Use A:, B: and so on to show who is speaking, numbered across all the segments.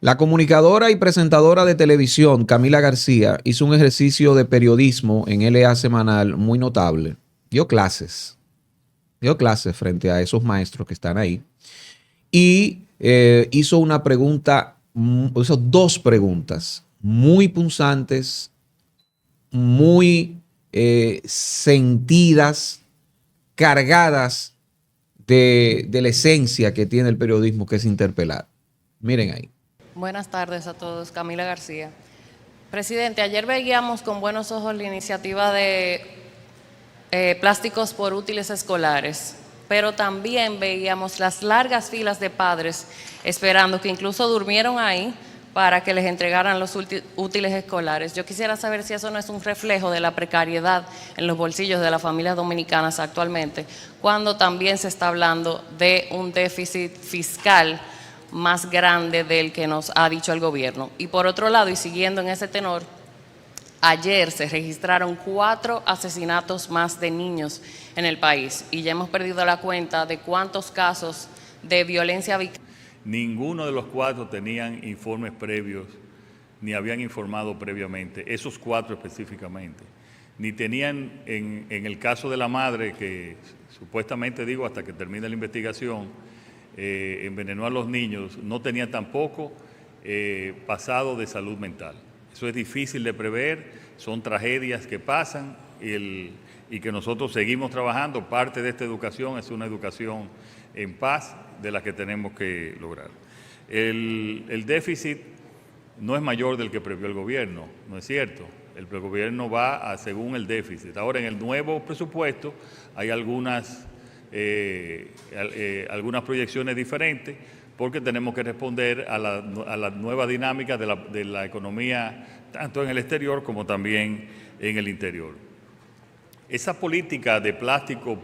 A: La comunicadora y presentadora de televisión Camila García hizo un ejercicio de periodismo en LA Semanal muy notable. Dio clases frente a esos maestros que están ahí y hizo una pregunta, hizo dos preguntas muy punzantes, muy sentidas, cargadas de la esencia que tiene el periodismo, que es interpelar. Miren ahí.
B: Buenas tardes a todos. Camila García. Presidente, ayer veíamos con buenos ojos la iniciativa de plásticos por útiles escolares, pero también veíamos las largas filas de padres esperando, que incluso durmieron ahí para que les entregaran los útiles escolares. Yo quisiera saber si eso no es un reflejo de la precariedad en los bolsillos de las familias dominicanas actualmente, cuando también se está hablando de un déficit fiscal más grande del que nos ha dicho el gobierno. Y por otro lado, y siguiendo en ese tenor, ayer se registraron 4 asesinatos más de niños en el país y ya hemos perdido la cuenta de cuántos casos de violencia victimal.
C: Ninguno de los 4 tenían informes previos, ni habían informado previamente, esos 4 específicamente. Ni tenían, en el caso de la madre, que supuestamente, digo, hasta que termine la investigación, envenenó a los niños, no tenía tampoco pasado de salud mental. Eso es difícil de prever, son tragedias que pasan y que nosotros seguimos trabajando. Parte de esta educación es una educación en paz de la que tenemos que lograr. El déficit no es mayor del que previó el gobierno, ¿no es cierto? El gobierno va según el déficit. Ahora, en el nuevo presupuesto hay algunas proyecciones diferentes porque tenemos que responder a la nueva dinámica de la economía, tanto en el exterior como también en el interior. Esa política de plástico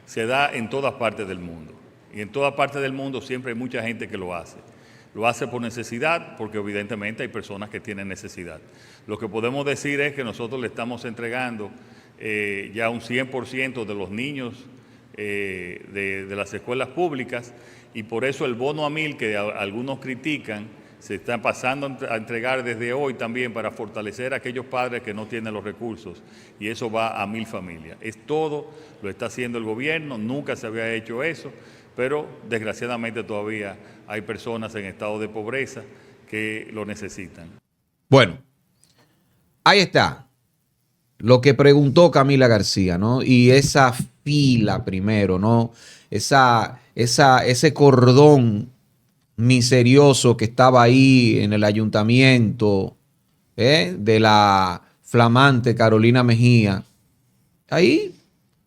C: se da en todas partes del mundo. Y en todas partes del mundo siempre hay mucha gente que lo hace. Lo hace por necesidad, porque evidentemente hay personas que tienen necesidad. Lo que podemos decir es que nosotros le estamos entregando ya un 100% de los niños de las escuelas públicas, y por eso el bono a 1000 que algunos critican se está pasando a entregar desde hoy también para fortalecer a aquellos padres que no tienen los recursos, y eso va a 1000 familias. Es todo, lo está haciendo el gobierno, nunca se había hecho eso, pero desgraciadamente todavía hay personas en estado de pobreza que lo necesitan.
A: Bueno, ahí está lo que preguntó Camila García, ¿no? Y esa fila primero, ¿no? Ese cordón miserioso que estaba ahí en el ayuntamiento de la flamante Carolina Mejía, ahí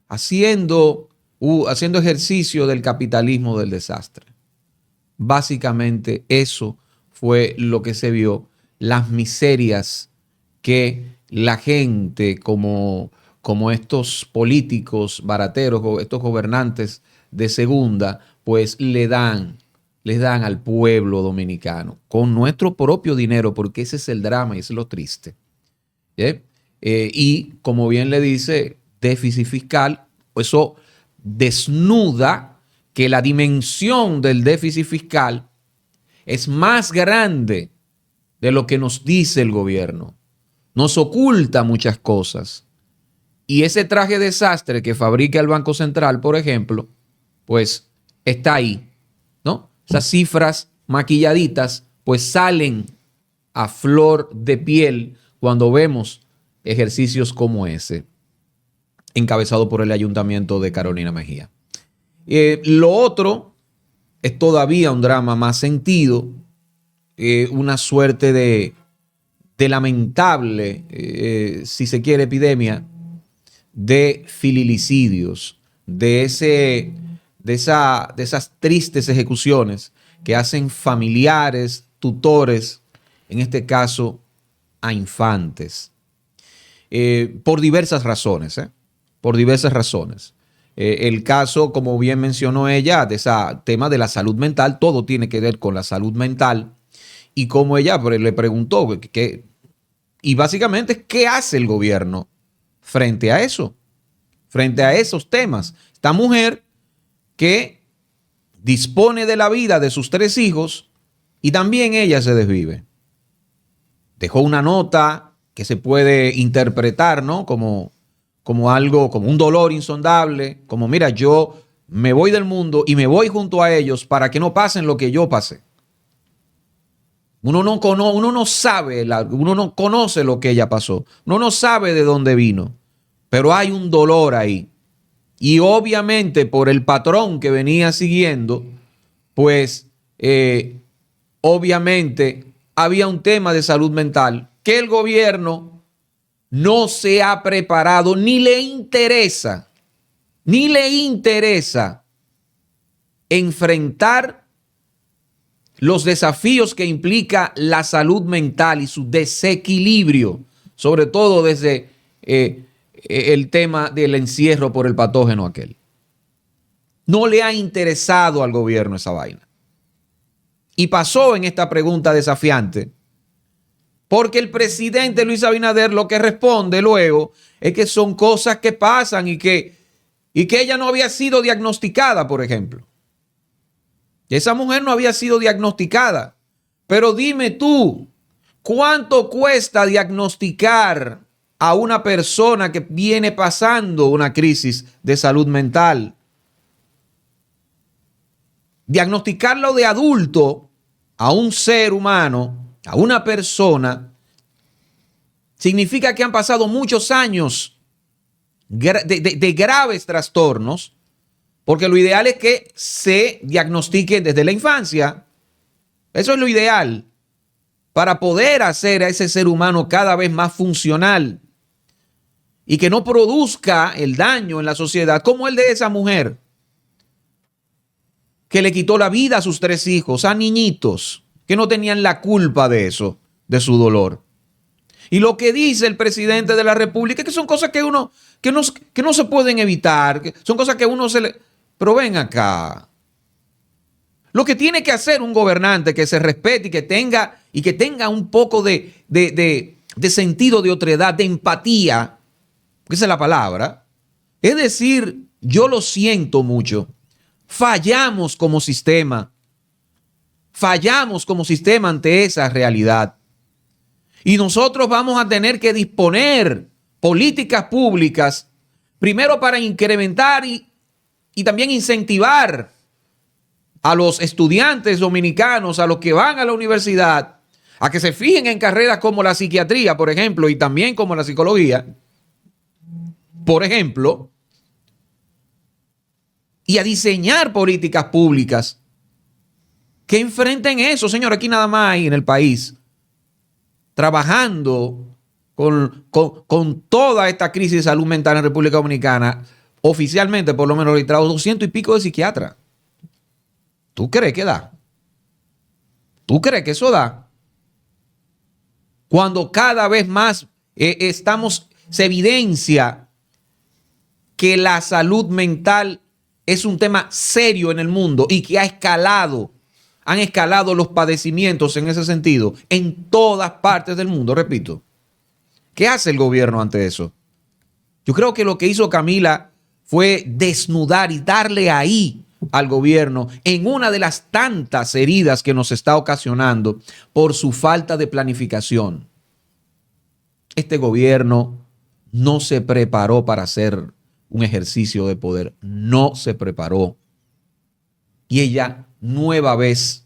A: haciendo ejercicio del capitalismo del desastre. Básicamente eso fue lo que se vio, las miserias que la gente, como estos políticos barateros, estos gobernantes de segunda, pues les dan al pueblo dominicano con nuestro propio dinero, porque ese es el drama y ese es lo triste. Y como bien le dice, déficit fiscal, eso desnuda que la dimensión del déficit fiscal es más grande de lo que nos dice el gobierno. Nos oculta muchas cosas. Y ese traje desastre que fabrica el Banco Central, por ejemplo, pues está ahí, ¿no? Esas cifras maquilladitas, pues salen a flor de piel cuando vemos ejercicios como ese, encabezado por el Ayuntamiento de Carolina Mejía. Lo otro es todavía un drama más sentido, una suerte de lamentable, si se quiere, epidemia de feminicidios, de esas tristes ejecuciones que hacen familiares, tutores, en este caso a infantes, por diversas razones, por diversas razones. El caso, como bien mencionó ella, de ese tema de la salud mental, todo tiene que ver con la salud mental, y como ella le preguntó, y básicamente, ¿qué hace el gobierno frente a eso? Frente a esos temas. Esta mujer que dispone de la vida de sus 3 hijos Y también ella se desvive. Dejó una nota que se puede interpretar, ¿no? Como algo, como un dolor insondable, como mira, yo me voy del mundo y me voy junto a ellos para que no pasen lo que yo pasé. Uno no sabe, uno no conoce lo que ella pasó, uno no sabe de dónde vino, pero hay un dolor ahí. Y obviamente por el patrón que venía siguiendo, pues obviamente había un tema de salud mental que el gobierno no se ha preparado, ni le interesa enfrentar los desafíos que implica la salud mental y su desequilibrio, sobre todo desde el tema del encierro por el patógeno aquel. No le ha interesado al gobierno esa vaina. Y pasó en esta pregunta desafiante, porque el presidente Luis Abinader lo que responde luego es que son cosas que pasan y que ella no había sido diagnosticada, por ejemplo. Esa mujer no había sido diagnosticada. Pero dime tú, ¿cuánto cuesta diagnosticar a una persona que viene pasando una crisis de salud mental? Diagnosticarlo de adulto a un ser humano, a una persona, significa que han pasado muchos años de graves trastornos, porque lo ideal es que se diagnostiquen desde la infancia. Eso es lo ideal para poder hacer a ese ser humano cada vez más funcional y que no produzca el daño en la sociedad como el de esa mujer que le quitó la vida a sus 3 hijos, a niñitos que no tenían la culpa de eso, de su dolor. Y lo que dice el presidente de la República es que son cosas que no se pueden evitar, que son cosas que uno se le... Pero ven acá. Lo que tiene que hacer un gobernante que se respete y que tenga un poco de sentido de otredad, de empatía, que esa es la palabra, es decir, yo lo siento mucho. Fallamos como sistema ante esa realidad. Y nosotros vamos a tener que disponer políticas públicas, primero para incrementar y también incentivar a los estudiantes dominicanos, a los que van a la universidad, a que se fijen en carreras como la psiquiatría, por ejemplo, y también como la psicología, por ejemplo, y a diseñar políticas públicas que enfrenten eso. Señor, aquí nada más hay en el país, trabajando con toda esta crisis de salud mental en República Dominicana, oficialmente por lo menos registrados 200 y pico de psiquiatras. ¿Tú crees que da? ¿Tú crees que eso da? Cuando cada vez más se evidencia que la salud mental es un tema serio en el mundo y que han escalado los padecimientos en ese sentido en todas partes del mundo, repito. ¿Qué hace el gobierno ante eso? Yo creo que lo que hizo Camila fue desnudar y darle ahí al gobierno en una de las tantas heridas que nos está ocasionando por su falta de planificación. Este gobierno no se preparó para hacer un ejercicio de poder, no se preparó. Y ella, nueva vez,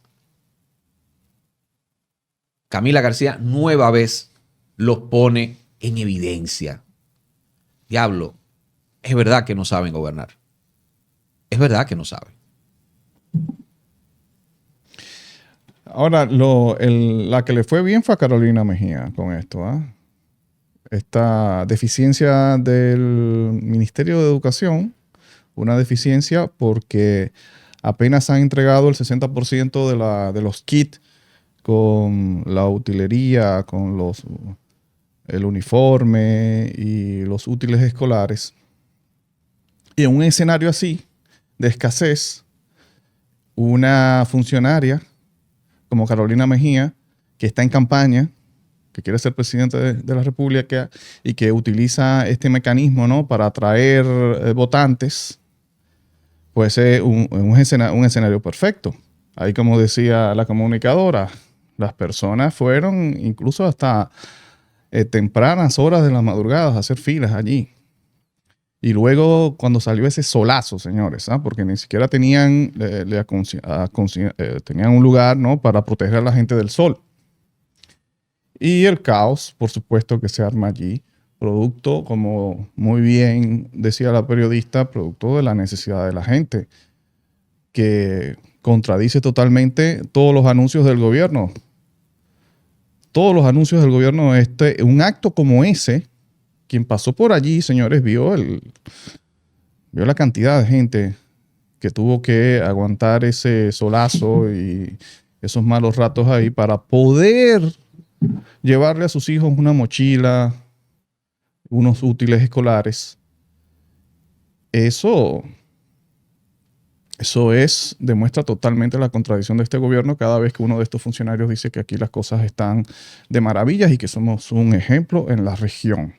A: Camila García, nueva vez los pone en evidencia. Diablo, es verdad que no saben gobernar. Es verdad que no saben.
D: Ahora, la que le fue bien fue a Carolina Mejía con esto. Esta deficiencia del Ministerio de Educación, una deficiencia porque apenas han entregado el 60% de los kits con la utilería, con el uniforme y los útiles escolares. Y en un escenario así, de escasez, una funcionaria como Carolina Mejía, que está en campaña, que quiere ser presidente de la República y que utiliza este mecanismo, ¿no?, para atraer votantes, pues es un escenario perfecto. Ahí, como decía la comunicadora, las personas fueron incluso hasta tempranas horas de la madrugada a hacer filas allí. Y luego, cuando salió ese solazo, señores, porque ni siquiera tenían, tenían un lugar, ¿no?, para proteger a la gente del sol. Y el caos, por supuesto, que se arma allí, producto, como muy bien decía la periodista, producto de la necesidad de la gente, que contradice totalmente todos los anuncios del gobierno. Todos los anuncios del gobierno, un acto como ese, quien pasó por allí, señores, vio la cantidad de gente que tuvo que aguantar ese solazo y esos malos ratos ahí para poder llevarle a sus hijos una mochila, unos útiles escolares. Eso demuestra totalmente la contradicción de este gobierno cada vez que uno de estos funcionarios dice que aquí las cosas están de maravillas y que somos un ejemplo en la región.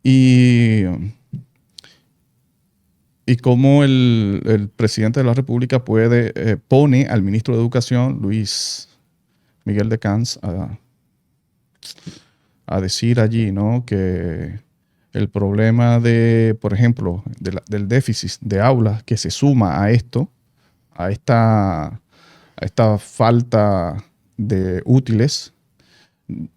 D: Y cómo el presidente de la República pone al ministro de Educación, Luis Miguel de Camps, a decir allí, ¿no?, que el problema por ejemplo, del déficit de aulas que se suma a esta falta de útiles,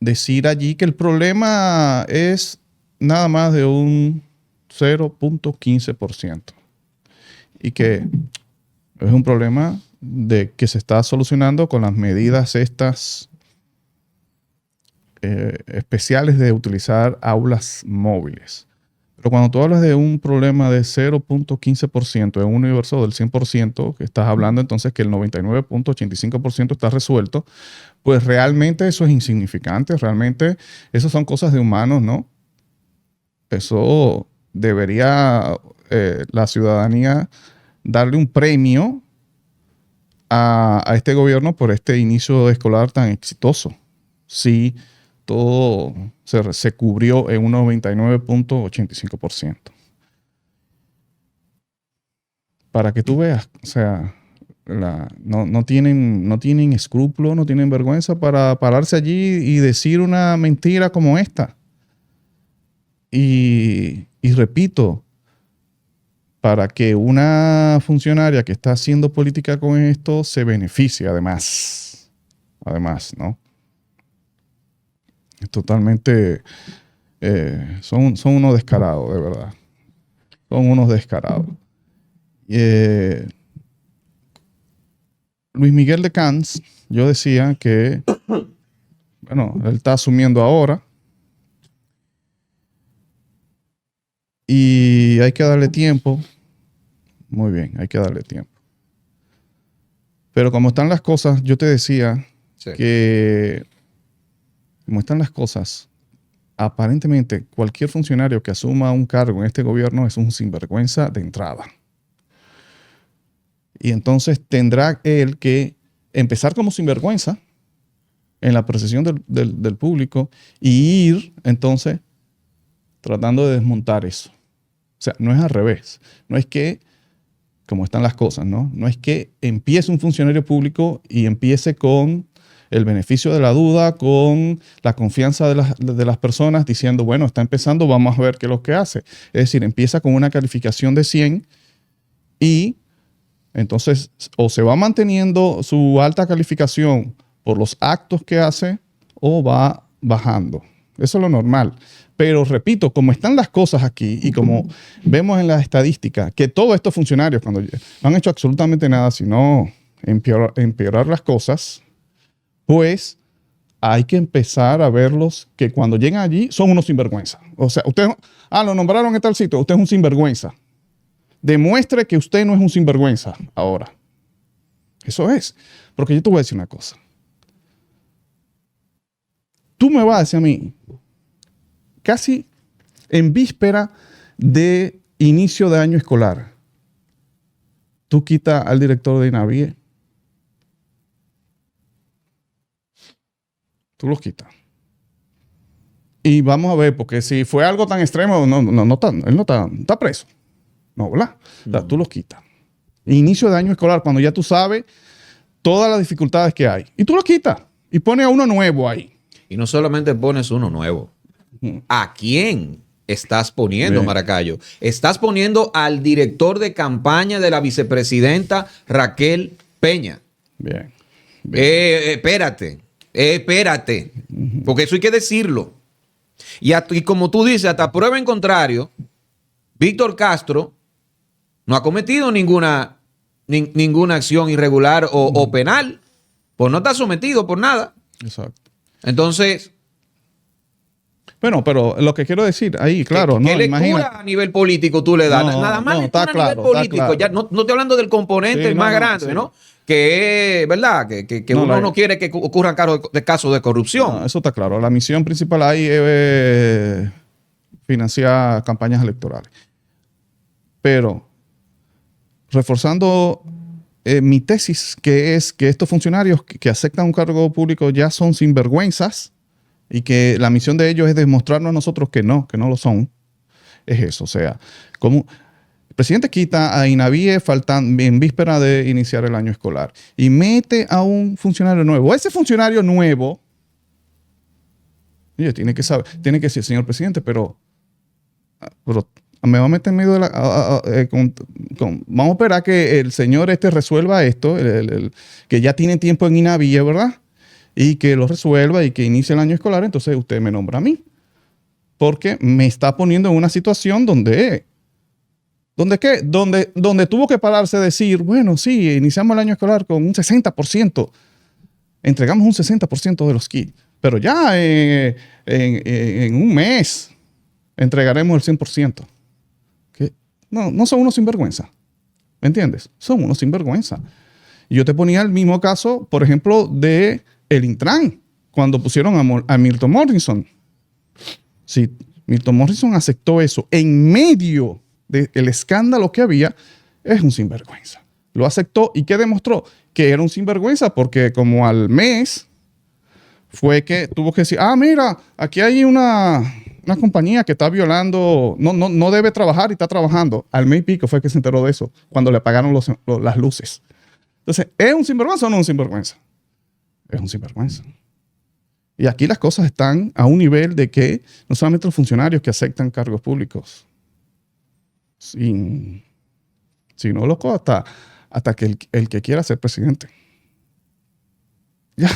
D: decir allí que el problema es nada más de un 0.15% y que es un problema que se está solucionando con las medidas estas especiales de utilizar aulas móviles. Pero cuando tú hablas de un problema de 0.15% en un universo del 100%, que estás hablando entonces que el 99.85% está resuelto, pues realmente eso es insignificante, realmente eso son cosas de humanos, ¿no? Eso debería la ciudadanía darle un premio a este gobierno por este inicio escolar tan exitoso. Sí, todo se cubrió en un 99.85%. Para que tú veas, o sea, no tienen escrúpulos, no tienen vergüenza para pararse allí y decir una mentira como esta. Y repito, para que una funcionaria que está haciendo política con esto se beneficie además, ¿no? Totalmente, son unos descarados, de verdad. Son unos descarados. Luis Miguel de Camps, yo decía que, bueno, él está asumiendo ahora y hay que darle tiempo. Muy bien, hay que darle tiempo. Pero como están las cosas, yo te decía que como están las cosas, aparentemente cualquier funcionario que asuma un cargo en este gobierno es un sinvergüenza de entrada. Y entonces tendrá él que empezar como sinvergüenza en la percepción del público y ir entonces tratando de desmontar eso. O sea, no es al revés. No es que, como están las cosas, ¿no? No es que empiece un funcionario público y empiece con el beneficio de la duda, con la confianza de las personas, diciendo, bueno, está empezando, vamos a ver qué es lo que hace. Es decir, empieza con una calificación de 100 y entonces o se va manteniendo su alta calificación por los actos que hace o va bajando. Eso es lo normal. Pero repito, como están las cosas aquí y como vemos en las estadísticas, que todos estos funcionarios cuando no han hecho absolutamente nada sino empeorar las cosas, pues hay que empezar a verlos que cuando llegan allí son unos sinvergüenza. O sea, usted, lo nombraron en tal sitio, usted es un sinvergüenza. Demuestre que usted no es un sinvergüenza ahora. Eso es. Porque yo te voy a decir una cosa. Tú me vas a decir a mí, casi en víspera de inicio de año escolar, tú quitas al director de INAVIE. Tú los quitas. Y vamos a ver, porque si fue algo tan extremo, él no está preso. No, ¿verdad? O sea, tú los quitas. inicio de año escolar, cuando ya tú sabes todas las dificultades que hay. Y tú lo quitas y pones a uno nuevo ahí.
A: Y no solamente pones uno nuevo. ¿A quién estás poniendo,
D: Bien.
A: Maracayo? Estás poniendo al director de campaña de la vicepresidenta Raquel Peña.
D: Bien.
A: Espérate. Porque eso hay que decirlo. Y como tú dices, hasta prueba en contrario, Víctor Castro no ha cometido ninguna acción irregular o penal. Pues no está sometido por nada.
D: Exacto.
A: Entonces,
D: Bueno, pero lo que quiero decir ahí, claro,
A: ¿qué
D: no,
A: lectura
D: imagina.
A: a nivel político tú le das?
D: No,
A: Nada más
D: no,
A: lectura
D: está
A: a
D: claro,
A: nivel
D: está
A: político.
D: claro.
A: Ya no estoy hablando del componente
D: Sí,
A: más
D: no,
A: grande,
D: sí.
A: ¿no? Que es, ¿verdad? Que
D: No,
A: uno
D: la-
A: no quiere que ocurran casos de corrupción.
D: No, eso está claro. La misión principal ahí es financiar campañas electorales. Pero, reforzando mi tesis, que es que estos funcionarios que aceptan un cargo público ya son sinvergüenzas y que la misión de ellos es demostrarnos a nosotros que no lo son. Es eso. O sea, como el presidente quita a Inavíe en víspera de iniciar el año escolar y mete a un funcionario nuevo. Ese funcionario nuevo, oye, tiene que saber, tiene que decir, señor presidente, pero me va a meter en medio de la... vamos a esperar que el señor resuelva esto, que ya tiene tiempo en Inavíe, ¿verdad? Y que lo resuelva y que inicie el año escolar, entonces usted me nombra a mí. Porque me está poniendo en una situación donde tuvo que pararse a decir, bueno, sí, iniciamos el año escolar con un 60%, entregamos un 60% de los kits, pero ya en un mes entregaremos el 100%. ¿Qué? No son unos sinvergüenza, ¿me entiendes? Son unos sinvergüenza. Y yo te ponía el mismo caso, por ejemplo, de el Intran, cuando pusieron a Milton Morrison. Sí, Milton Morrison aceptó eso en medio del escándalo que había, es un sinvergüenza. Lo aceptó y ¿qué demostró? Que era un sinvergüenza porque como al mes fue que tuvo que decir, mira, aquí hay una compañía que está violando, no debe trabajar y está trabajando. Al mes y pico fue que se enteró de eso, cuando le apagaron las luces. Entonces, ¿es un sinvergüenza o no un sinvergüenza? Es un sinvergüenza. Y aquí las cosas están a un nivel de que no solamente los funcionarios que aceptan cargos públicos, sino loco, hasta que el que quiera ser presidente. Ya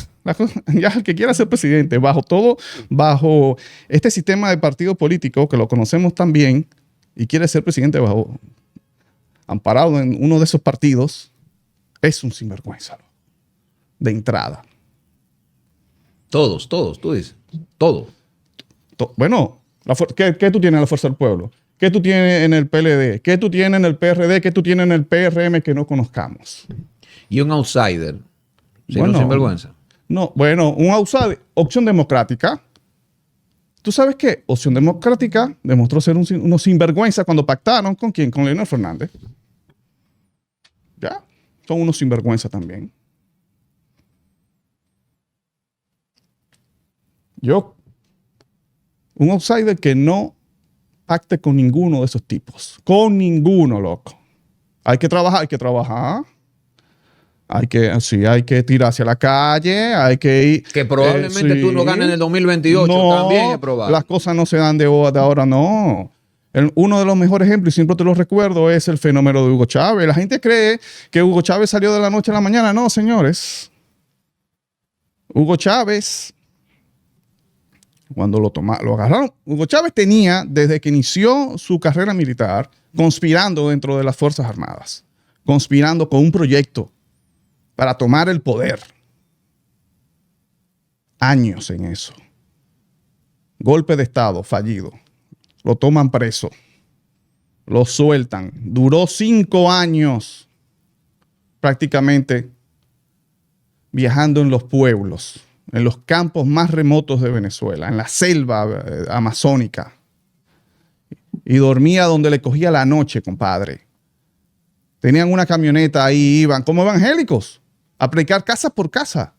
D: el que quiera ser presidente, bajo este sistema de partido político que lo conocemos tan bien y quiere ser presidente amparado en uno de esos partidos, es un sinvergüenza de entrada.
A: Todos, tú dices. Todo.
D: Bueno, ¿qué tú tienes en la Fuerza del Pueblo? ¿Qué tú tienes en el PLD? ¿Qué tú tienes en el PRD? ¿Qué tú tienes en el PRM que no conozcamos?
A: Y un outsider. ¿Sí,
D: Bueno,
A: no, sinvergüenza?
D: No, bueno, un outsider, Opción Democrática. ¿Tú sabes qué? Opción Democrática demostró ser unos sinvergüenza cuando pactaron ¿con quién? Con Leonel Fernández. Ya, son unos sinvergüenza también. Un outsider que no pacte con ninguno de esos tipos. Con ninguno, loco. Hay que trabajar. Hay que tirar hacia la calle, hay que ir...
A: Que probablemente tú lo ganes en el 2028,
D: no,
A: también es probable.
D: Las cosas no se dan de ahora, no. Uno de los mejores ejemplos, y siempre te lo recuerdo, es el fenómeno de Hugo Chávez. La gente cree que Hugo Chávez salió de la noche a la mañana. No, señores. Hugo Chávez, cuando lo agarraron, Hugo Chávez tenía, desde que inició su carrera militar, conspirando dentro de las Fuerzas Armadas, conspirando con un proyecto para tomar el poder. Años en eso. Golpe de Estado fallido. Lo toman preso. Lo sueltan. Duró 5 años prácticamente viajando en los pueblos, en los campos más remotos de Venezuela, en la selva amazónica. Y dormía donde le cogía la noche, compadre. Tenían una camioneta ahí, iban como evangélicos a predicar casa por casa.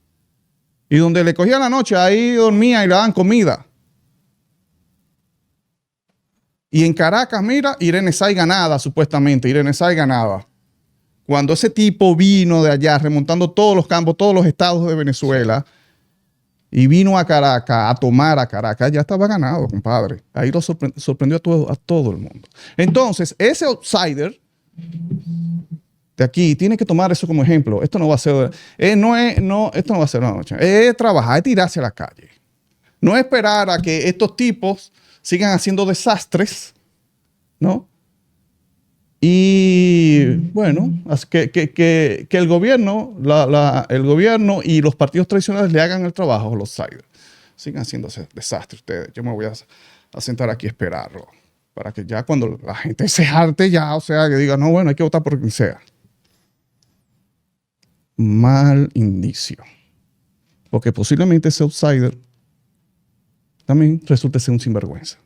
D: Y donde le cogía la noche, ahí dormía y le daban comida. Y en Caracas, mira, Irene Say ganaba, supuestamente. Irene Say ganaba. cuando ese tipo vino de allá, remontando todos los campos, todos los estados de Venezuela, y vino a Caracas, a tomar a Caracas, ya estaba ganado, compadre. Ahí lo sorprendió a todo el mundo. Entonces, ese outsider de aquí tiene que tomar eso como ejemplo. Esto no va a ser, esto no va a ser una noche. Es trabajar, es tirarse a la calle. No esperar a que estos tipos sigan haciendo desastres, ¿no? Y bueno, que el gobierno, el gobierno y los partidos tradicionales le hagan el trabajo a los outsiders. Sigan haciendo ese desastre ustedes. Yo me voy a sentar aquí a esperarlo. Para que ya cuando la gente se harte ya, o sea, que diga, no, bueno, hay que votar por quien sea. Mal indicio. Porque posiblemente ese outsider también resulte ser un sinvergüenza.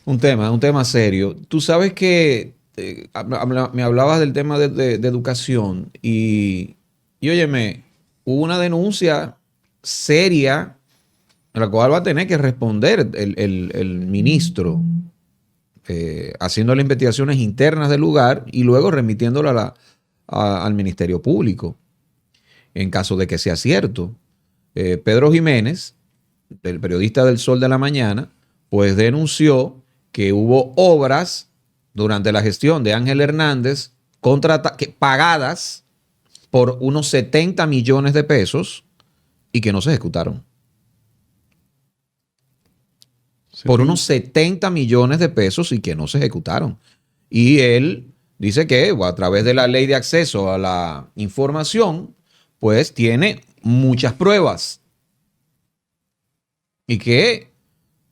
A: Un tema serio. Tú sabes que me hablabas del tema de educación y óyeme, hubo una denuncia seria a la cual va a tener que responder el ministro, haciendo las investigaciones internas del lugar y luego remitiéndola al Ministerio Público, en caso de que sea cierto. Pedro Jiménez, el periodista del Sol de la Mañana, pues denunció que hubo obras durante la gestión de Ángel Hernández pagadas por unos 70 millones de pesos y que no se ejecutaron. Sí. Por unos 70 millones de pesos y que no se ejecutaron. Y él dice que a través de la ley de acceso a la información, pues tiene muchas pruebas. Y que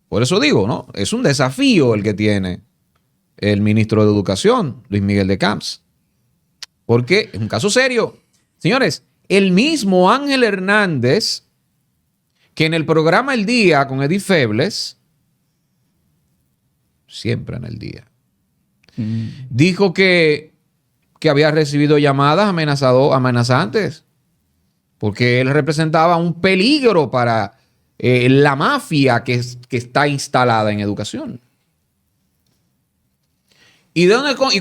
A: por eso digo, ¿no? Es un desafío el que tiene el ministro de Educación, Luis Miguel de Camps. Porque es un caso serio. Señores, el mismo Ángel Hernández, que en el programa El Día con Edith Febles, siempre en El Día, dijo que había recibido llamadas amenazantes, porque él representaba un peligro para la mafia que está instalada en educación. ¿Y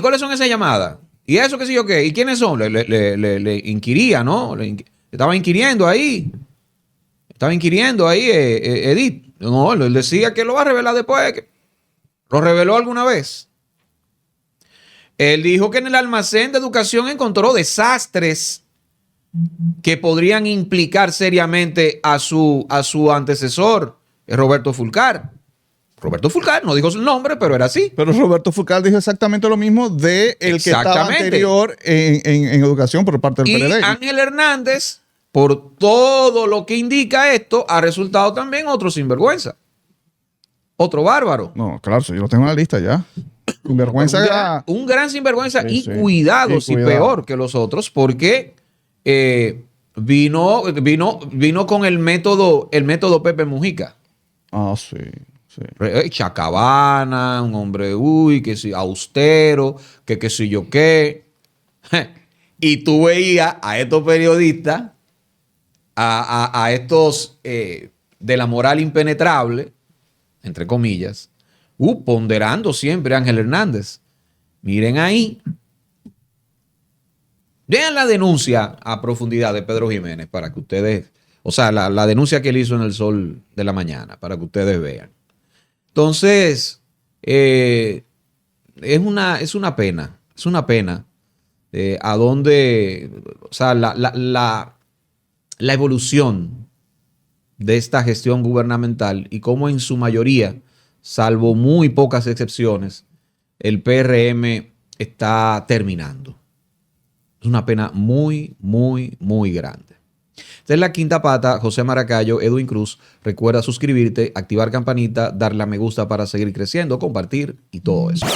A: cuáles son esas llamadas? ¿Y eso qué sé yo qué? ¿Y quiénes son? Le inquiría, ¿no? Estaba inquiriendo ahí. Edith. No, él decía que lo va a revelar después. ¿Lo reveló alguna vez? Él dijo que en el almacén de educación encontró desastres que podrían implicar seriamente a su antecesor, Roberto Fulcar. Roberto Fulcar, no dijo su nombre, pero era así.
D: Pero Roberto Fulcar dijo exactamente lo mismo de el que estaba anterior en educación por parte del PLD.
A: Y Ángel Hernández, por todo lo que indica esto, ha resultado también otro sinvergüenza. Otro bárbaro.
D: No, claro, yo lo tengo en la lista ya. Sinvergüenza.
A: Un gran sinvergüenza.
D: Sí,
A: y cuidado, si peor que los otros, porque vino con el método Pepe Mujica.
D: Ah, sí.
A: Chacabana, un hombre, que sí, austero, que sí yo qué. Y tú veías a estos periodistas, a estos de la moral impenetrable, entre comillas, ponderando siempre a Ángel Hernández. Miren ahí. Vean la denuncia a profundidad de Pedro Jiménez para que ustedes, o sea, la denuncia que él hizo en el Sol de la Mañana, para que ustedes vean. Entonces, es una pena a dónde, o sea, la evolución de esta gestión gubernamental y cómo en su mayoría, salvo muy pocas excepciones, el PRM está terminando. Es una pena muy, muy, muy grande. Esta es La Quinta Pata. José Maracayo, Edwin Cruz. Recuerda suscribirte, activar campanita, darle a me gusta para seguir creciendo, compartir y todo eso.